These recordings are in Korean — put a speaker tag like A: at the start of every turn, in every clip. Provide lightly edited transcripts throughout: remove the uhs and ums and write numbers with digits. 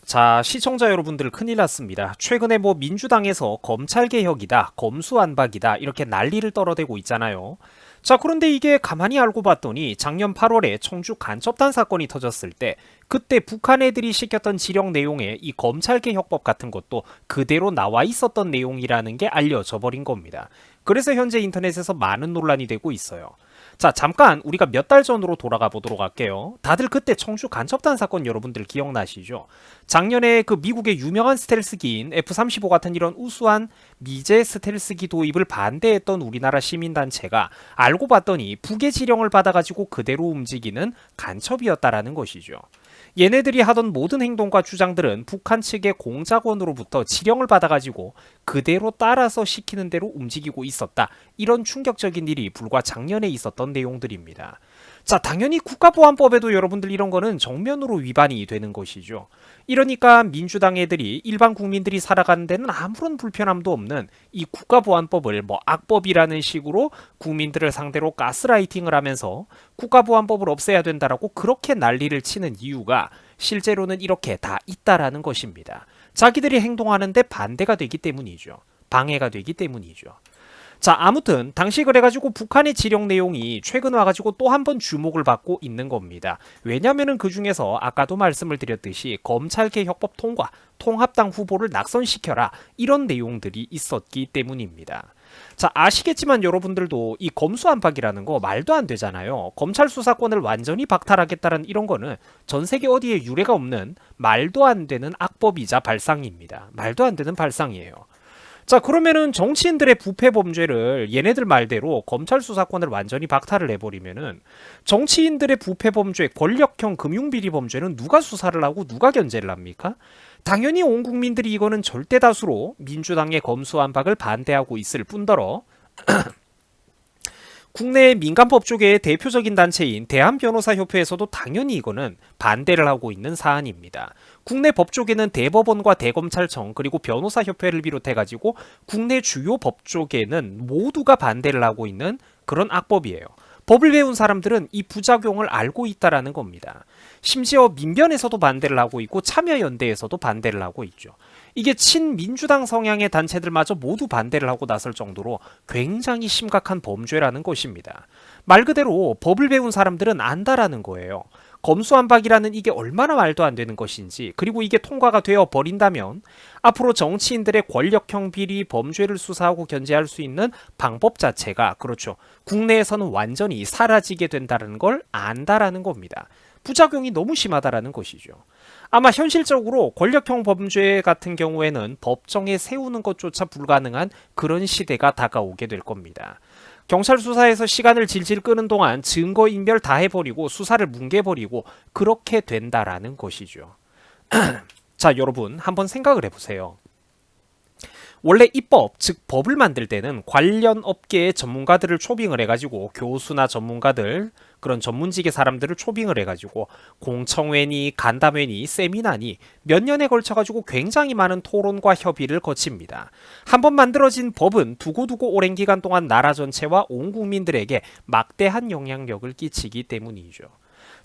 A: 자, 시청자 여러분들 큰일 났습니다. 최근에 뭐 민주당에서 검찰개혁이다, 검수안박이다 이렇게 난리를 떨어대고 있잖아요. 자, 그런데 이게 가만히 알고 봤더니 작년 8월에 청주 간첩단 사건이 터졌을 때 그때 북한 애들이 시켰던 지령 내용에 이 검찰개혁법 같은 것도 그대로 나와 있었던 내용이라는 게 알려져 버린 겁니다. 그래서 현재 인터넷에서 많은 논란이 되고 있어요. 자, 잠깐 우리가 몇 달 전으로 돌아가 보도록 할게요. 다들 그때 청주 간첩단 사건 여러분들 기억나시죠? 작년에 그 미국의 유명한 스텔스기인 F-35 같은 이런 우수한 미제 스텔스기 도입을 반대했던 우리나라 시민단체가 알고 봤더니 북의 지령을 받아가지고 그대로 움직이는 간첩이었다라는 것이죠. 얘네들이 하던 모든 행동과 주장들은 북한 측의 공작원으로부터 지령을 받아가지고 그대로 따라서 시키는 대로 움직이고 있었다. 이런 충격적인 일이 불과 작년에 있었던 내용들입니다. 자, 당연히 국가보안법에도 여러분들 이런 거는 정면으로 위반이 되는 것이죠. 이러니까 민주당 애들이 일반 국민들이 살아가는 데는 아무런 불편함도 없는 이 국가보안법을 뭐 악법이라는 식으로 국민들을 상대로 가스라이팅을 하면서 국가보안법을 없애야 된다라고 그렇게 난리를 치는 이유가 실제로는 이렇게 다 있다라는 것입니다. 자기들이 행동하는데 반대가 되기 때문이죠. 방해가 되기 때문이죠. 자, 아무튼 당시 그래가지고 북한의 지령 내용이 최근 와가지고 또 한 번 주목을 받고 있는 겁니다. 왜냐면은 그 중에서 아까도 말씀을 드렸듯이 검찰개혁법 통과, 통합당 후보를 낙선시켜라 이런 내용들이 있었기 때문입니다. 자, 아시겠지만 여러분들도 이 검수안박이라는 거 말도 안 되잖아요. 검찰 수사권을 완전히 박탈하겠다는 이런 거는 전 세계 어디에 유례가 없는 말도 안 되는 악법이자 발상입니다. 말도 안 되는 발상이에요. 자, 그러면은 정치인들의 부패 범죄를 얘네들 말대로 검찰 수사권을 완전히 박탈을 해버리면은 정치인들의 부패 범죄, 권력형 금융비리 범죄는 누가 수사를 하고 누가 견제를 합니까? 당연히 온 국민들이 이거는 절대 다수로 민주당의 검수안박을 반대하고 있을 뿐더러 국내 민간법조계의 대표적인 단체인 대한변호사협회에서도 당연히 이거는 반대를 하고 있는 사안입니다. 국내 법조계는 대법원과 대검찰청 그리고 변호사협회를 비롯해가지고 국내 주요 법조계는 모두가 반대를 하고 있는 그런 악법이에요. 법을 배운 사람들은 이 부작용을 알고 있다라는 겁니다. 심지어 민변에서도 반대를 하고 있고 참여연대에서도 반대를 하고 있죠. 이게 친민주당 성향의 단체들마저 모두 반대를 하고 나설 정도로 굉장히 심각한 범죄라는 것입니다. 말 그대로 법을 배운 사람들은 안다라는 거예요. 검수안박이라는 이게 얼마나 말도 안 되는 것인지, 그리고 이게 통과가 되어 버린다면 앞으로 정치인들의 권력형 비리 범죄를 수사하고 견제할 수 있는 방법 자체가, 그렇죠, 국내에서는 완전히 사라지게 된다는 걸 안다라는 겁니다. 부작용이 너무 심하다라는 것이죠. 아마 현실적으로 권력형 범죄 같은 경우에는 법정에 세우는 것조차 불가능한 그런 시대가 다가오게 될 겁니다. 경찰 수사에서 시간을 질질 끄는 동안 증거 인멸 다 해버리고 수사를 뭉개버리고 그렇게 된다라는 것이죠. 자, 여러분 한번 생각을 해보세요. 원래 입법, 즉 법을 만들 때는 관련 업계의 전문가들을 초빙을 해가지고 교수나 전문가들, 그런 전문직의 사람들을 초빙을 해가지고 공청회니 간담회니 세미나니 몇 년에 걸쳐가지고 굉장히 많은 토론과 협의를 거칩니다. 한번 만들어진 법은 두고두고 오랜 기간 동안 나라 전체와 온 국민들에게 막대한 영향력을 끼치기 때문이죠.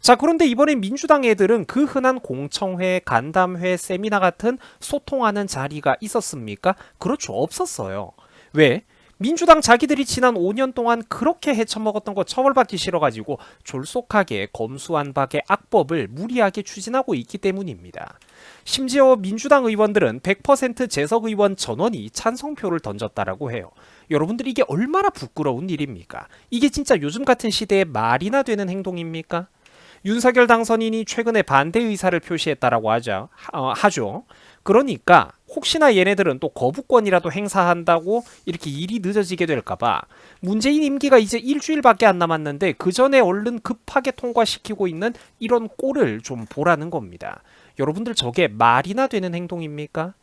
A: 자, 그런데 이번에 민주당 애들은 그 흔한 공청회, 간담회, 세미나 같은 소통하는 자리가 있었습니까? 그렇죠, 없었어요. 왜? 민주당 자기들이 지난 5년 동안 그렇게 헤쳐먹었던 거 처벌받기 싫어가지고 졸속하게 검수안박의 악법을 무리하게 추진하고 있기 때문입니다. 심지어 민주당 의원들은 100% 재석 의원 전원이 찬성표를 던졌다라고 해요. 여러분들 이게 얼마나 부끄러운 일입니까? 이게 진짜 요즘 같은 시대에 말이나 되는 행동입니까? 윤석열 당선인이 최근에 반대 의사를 표시했다라고 하죠. 그러니까 혹시나 얘네들은 또 거부권이라도 행사한다고 이렇게 일이 늦어지게 될까봐 문재인 임기가 이제 일주일밖에 안 남았는데 그 전에 얼른 급하게 통과시키고 있는 이런 꼴을 좀 보라는 겁니다. 여러분들 저게 말이나 되는 행동입니까?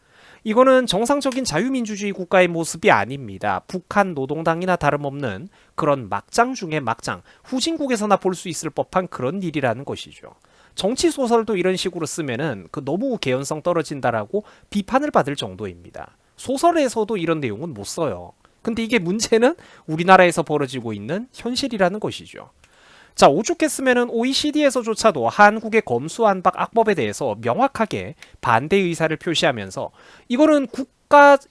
A: 이거는 정상적인 자유민주주의 국가의 모습이 아닙니다. 북한 노동당이나 다름없는 그런 막장 중에 막장, 후진국에서나 볼 수 있을 법한 그런 일이라는 것이죠. 정치 소설도 이런 식으로 쓰면은 그 너무 개연성 떨어진다라고 비판을 받을 정도입니다. 소설에서도 이런 내용은 못 써요. 근데 이게 문제는 우리나라에서 벌어지고 있는 현실이라는 것이죠. 자, 오죽했으면은 OECD에서조차도 한국의 검수완박 악법에 대해서 명확하게 반대 의사를 표시하면서 이거는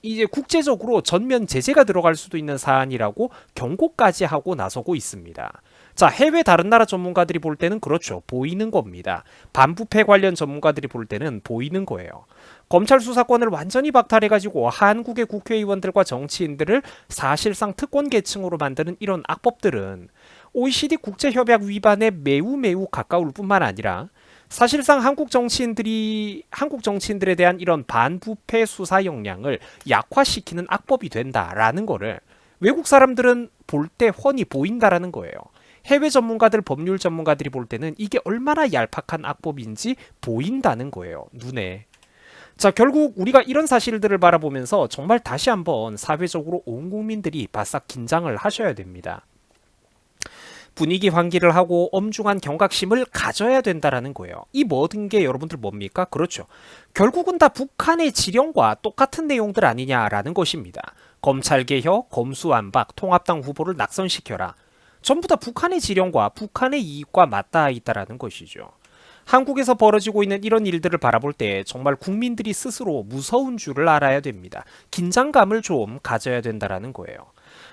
A: 이제 국제적으로 전면 제재가 들어갈 수도 있는 사안이라고 경고까지 하고 나서고 있습니다. 자, 해외 다른 나라 전문가들이 볼 때는 그렇죠. 보이는 겁니다. 반부패 관련 전문가들이 볼 때는 보이는 거예요. 검찰 수사권을 완전히 박탈해가지고 한국의 국회의원들과 정치인들을 사실상 특권 계층으로 만드는 이런 악법들은 OECD 국제협약 위반에 매우 가까울 뿐만 아니라 사실상 한국 정치인들에 대한 이런 반부패 수사 역량을 약화시키는 악법이 된다라는 거를 외국 사람들은 볼 때 훤히 보인다라는 거예요. 해외 전문가들, 법률 전문가들이 볼 때는 이게 얼마나 얄팍한 악법인지 보인다는 거예요. 눈에. 자, 결국 우리가 이런 사실들을 바라보면서 정말 다시 한번 사회적으로 온 국민들이 바싹 긴장을 하셔야 됩니다. 분위기 환기를 하고 엄중한 경각심을 가져야 된다라는 거예요. 이 모든 게 여러분들 뭡니까? 그렇죠. 결국은 다 북한의 지령과 똑같은 내용들 아니냐라는 것입니다. 검찰개혁, 검수완박, 통합당 후보를 낙선시켜라. 전부 다 북한의 지령과 북한의 이익과 맞닿아 있다라는 것이죠. 한국에서 벌어지고 있는 이런 일들을 바라볼 때 정말 국민들이 스스로 무서운 줄을 알아야 됩니다. 긴장감을 좀 가져야 된다라는 거예요.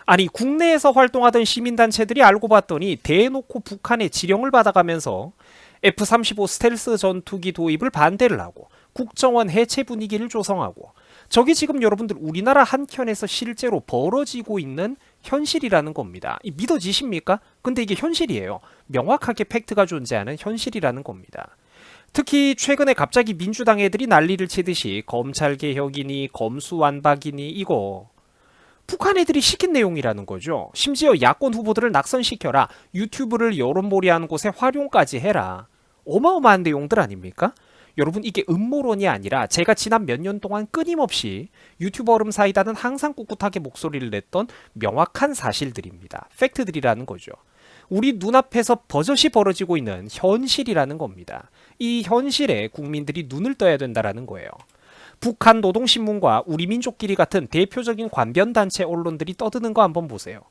A: 아니, 국내에서 활동하던 시민단체들이 알고 봤더니 대놓고 북한의 지령을 받아가면서 F-35 스텔스 전투기 도입을 반대를 하고 국정원 해체 분위기를 조성하고 저게 지금 여러분들 우리나라 한켠에서 실제로 벌어지고 있는 현실이라는 겁니다. 믿어지십니까? 근데 이게 현실이에요. 명확하게 팩트가 존재하는 현실이라는 겁니다. 특히 최근에 갑자기 민주당 애들이 난리를 치듯이 검찰개혁이니 검수완박이니 이거 북한 애들이 시킨 내용이라는 거죠. 심지어 야권 후보들을 낙선시켜라. 유튜브를 여론몰이하는 곳에 활용까지 해라. 어마어마한 내용들 아닙니까? 여러분, 이게 음모론이 아니라 제가 지난 몇 년 동안 끊임없이 유튜브 얼음 사이다는 항상 꿋꿋하게 목소리를 냈던 명확한 사실들입니다. 팩트들이라는 거죠. 우리 눈앞에서 버젓이 벌어지고 있는 현실이라는 겁니다. 이 현실에 국민들이 눈을 떠야 된다는 거예요. 북한 노동신문과 우리민족끼리 같은 대표적인 관변단체 언론들이 떠드는 거 한번 보세요.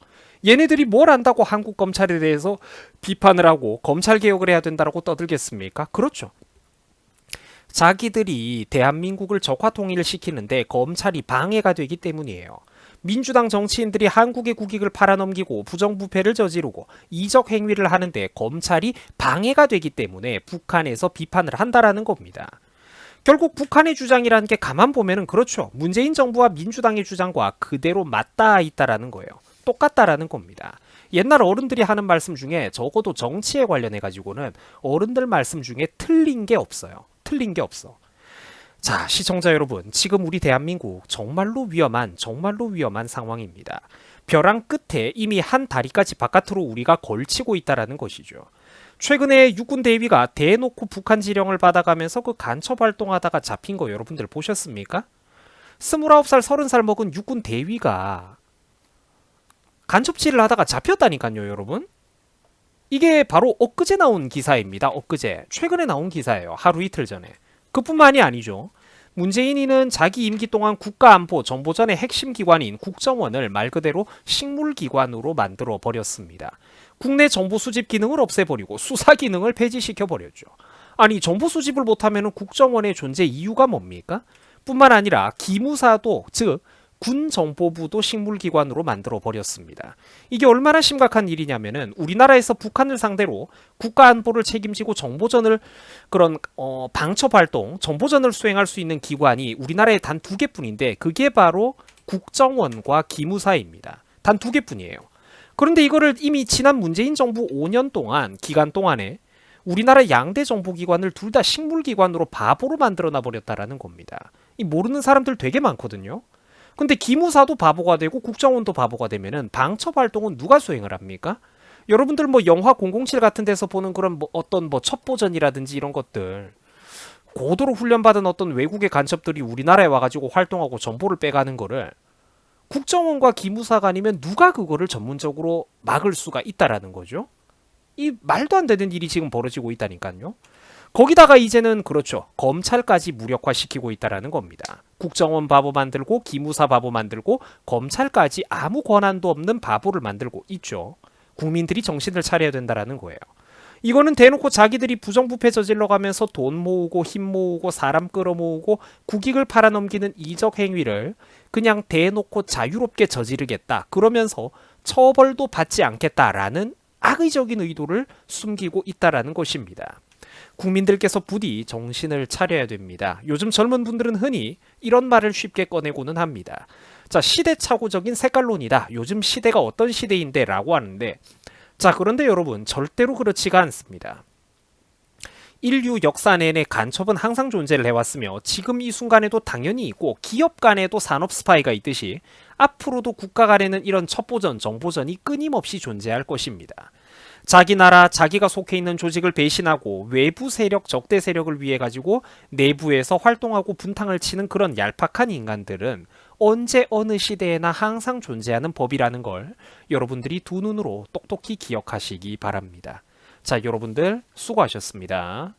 A: 얘네들이 뭘 안다고 한국 검찰에 대해서 비판을 하고 검찰개혁을 해야 된다고 떠들겠습니까? 그렇죠. 자기들이 대한민국을 적화통일을 시키는데 검찰이 방해가 되기 때문이에요. 민주당 정치인들이 한국의 국익을 팔아넘기고 부정부패를 저지르고 이적 행위를 하는데 검찰이 방해가 되기 때문에 북한에서 비판을 한다라는 겁니다. 결국 북한의 주장이라는 게 가만 보면은 그렇죠. 문재인 정부와 민주당의 주장과 그대로 맞닿아 있다라는 거예요. 똑같다라는 겁니다. 옛날 어른들이 하는 말씀 중에 적어도 정치에 관련해 가지고는 어른들 말씀 중에 틀린 게 없어요. 틀린 게 없어. 자, 시청자 여러분, 지금 우리 대한민국 정말로 위험한 상황입니다. 벼랑 끝에 이미 한 다리까지 바깥으로 우리가 걸치고 있다라는 것이죠. 최근에 육군 대위가 대놓고 북한 지령을 받아가면서 그 간첩 활동하다가 잡힌 거 여러분들 보셨습니까? 29살, 30살 먹은 육군 대위가 간첩질을 하다가 잡혔다니까요, 여러분. 이게 바로 엊그제 나온 기사입니다. 엊그제. 최근에 나온 기사예요. 하루 이틀 전에. 그뿐만이 아니죠. 문재인이는 자기 임기 동안 국가안보 정보전의 핵심 기관인 국정원을 말 그대로 식물기관으로 만들어 버렸습니다. 국내 정보 수집 기능을 없애버리고 수사 기능을 폐지시켜버렸죠. 아니, 정보 수집을 못하면 국정원의 존재 이유가 뭡니까? 뿐만 아니라 기무사도, 즉 군정보부도 식물기관으로 만들어 버렸습니다. 이게 얼마나 심각한 일이냐면은 우리나라에서 북한을 상대로 국가안보를 책임지고 정보전을 방첩활동, 정보전을 수행할 수 있는 기관이 우리나라에 단 2개뿐인데 그게 바로 국정원과 기무사입니다. 단 2개뿐이에요. 그런데 이거를 이미 지난 문재인 정부 5년 동안 기간 동안에 우리나라 양대 정보기관을 둘 다 식물기관으로 바보로 만들어놔 버렸다라는 겁니다. 이 모르는 사람들 되게 많거든요. 근데 기무사도 바보가 되고 국정원도 바보가 되면은 방첩 활동은 누가 수행을 합니까? 여러분들 뭐 영화 007 같은 데서 보는 그런 어떤 첩보전이라든지 이런 것들 고도로 훈련받은 어떤 외국의 간첩들이 우리나라에 와가지고 활동하고 정보를 빼가는 거를 국정원과 기무사가 아니면 누가 그거를 전문적으로 막을 수가 있다라는 거죠. 이 말도 안 되는 일이 지금 벌어지고 있다니까요. 거기다가 이제는 그렇죠. 검찰까지 무력화시키고 있다라는 겁니다. 국정원 바보 만들고 기무사 바보 만들고 검찰까지 아무 권한도 없는 바보를 만들고 있죠. 국민들이 정신을 차려야 된다라는 거예요. 이거는 대놓고 자기들이 부정부패 저질러 가면서 돈 모으고 힘 모으고 사람 끌어모으고 국익을 팔아넘기는 이적 행위를 그냥 대놓고 자유롭게 저지르겠다. 그러면서 처벌도 받지 않겠다라는 악의적인 의도를 숨기고 있다라는 것입니다. 국민들께서 부디 정신을 차려야 됩니다. 요즘 젊은 분들은 흔히 이런 말을 쉽게 꺼내고는 합니다. 자, 시대착오적인 색깔론이다. 요즘 시대가 어떤 시대인데 라고 하는데, 자, 그런데 여러분 절대로 그렇지가 않습니다. 인류 역사 내내 간첩은 항상 존재를 해왔으며 지금 이 순간에도 당연히 있고 기업 간에도 산업 스파이가 있듯이 앞으로도 국가 간에는 이런 첩보전, 정보전이 끊임없이 존재할 것입니다. 자기 나라, 자기가 속해 있는 조직을 배신하고 외부 세력, 적대 세력을 위해 가지고 내부에서 활동하고 분탕을 치는 그런 얄팍한 인간들은 언제 어느 시대에나 항상 존재하는 법이라는 걸 여러분들이 두 눈으로 똑똑히 기억하시기 바랍니다. 자, 여러분들 수고하셨습니다.